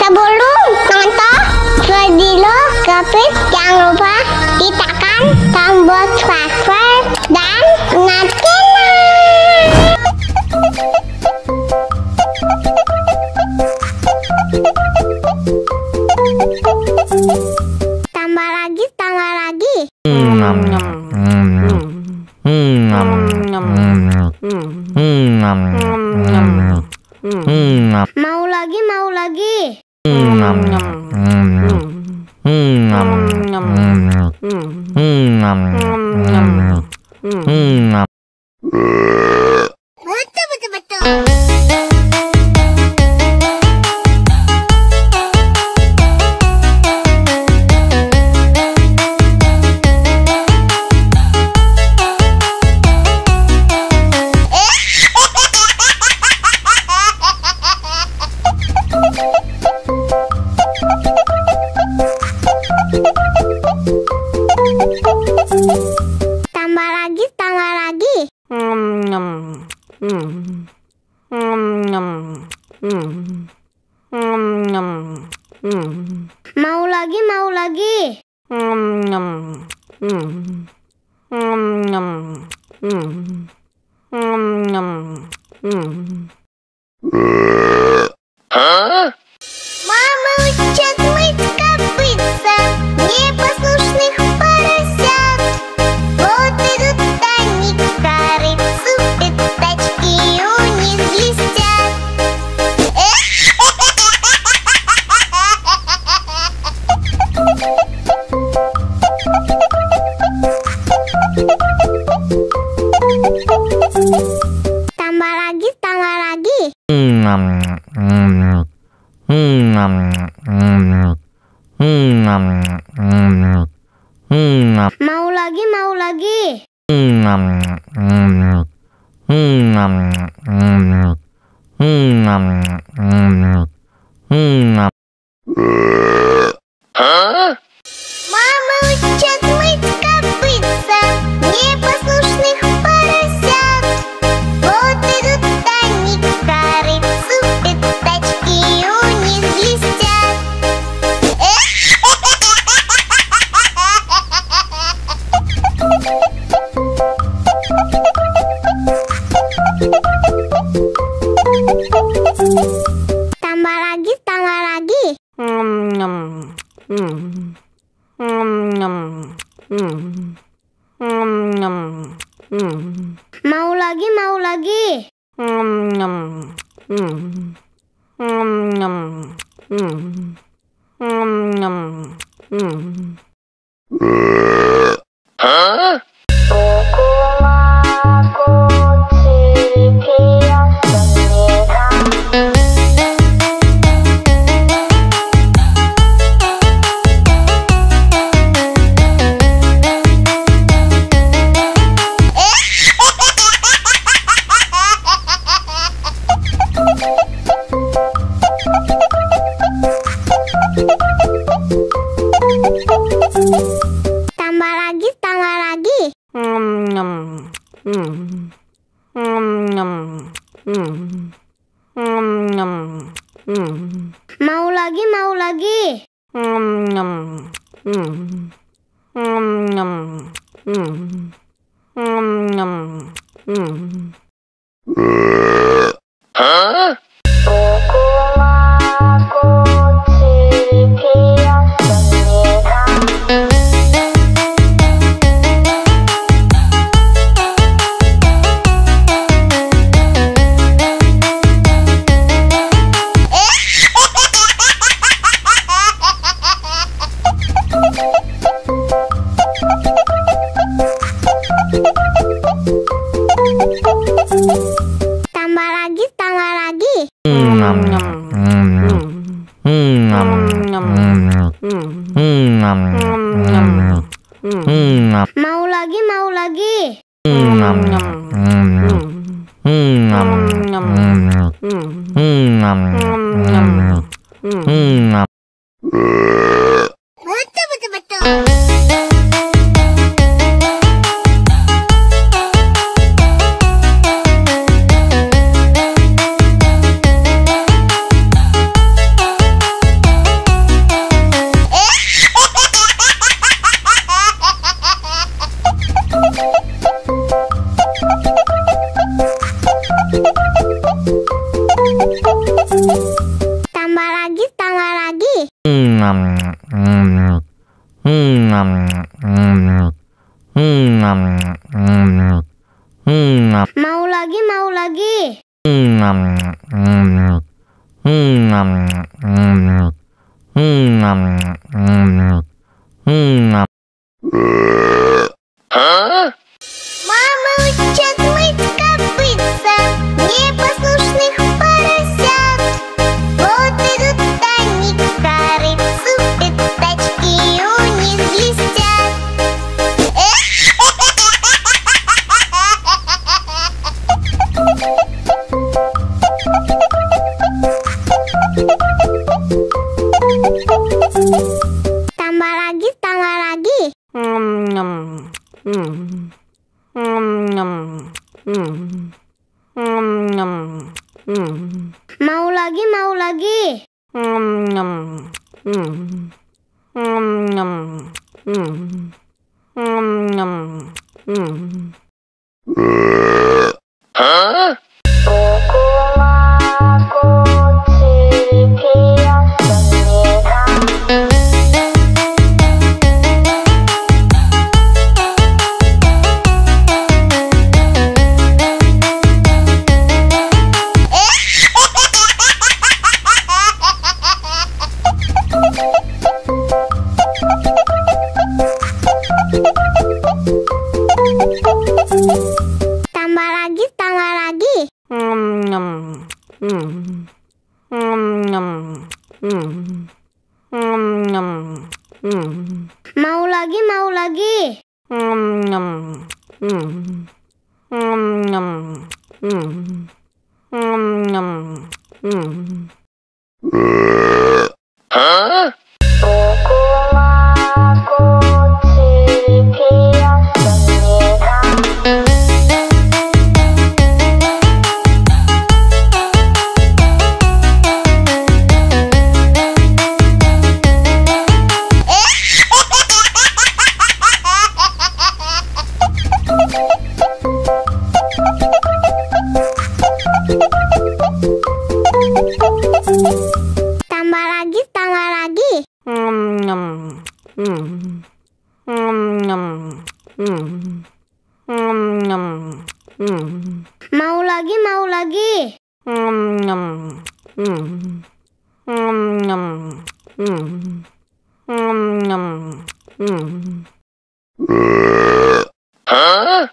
Sebelum nonton video Gapit, jangan lupa tekan tombol subscribe dan nyalakan. Tambah lagi. Mau lagi. Betul. Tambah lagi. Mau lagi. Мама учат мыть копытца непослушных поросят. Вот идут они к корыцу, пятачки у них блестят. Tambah lagi. Mau lagi. Мама учат мыть копытца непослушных поросят. Вот идут они к корыцу, пятачки у них блестят. Tambah lagi. Mau lagi. Mau lagi. Tambah lagi. Mau lagi. Betul. Мама учат мыть копытца непослушных поросят. Вот идут они к корыцу, пятачки у них блестят. Tambah lagi, tambah lagi. Mau lagi, mau lagi. Tambah lagi, tambah lagi. Mau lagi, mau lagi. Tambah lagi, tambah lagi. Mau lagi, mau lagi. Huh?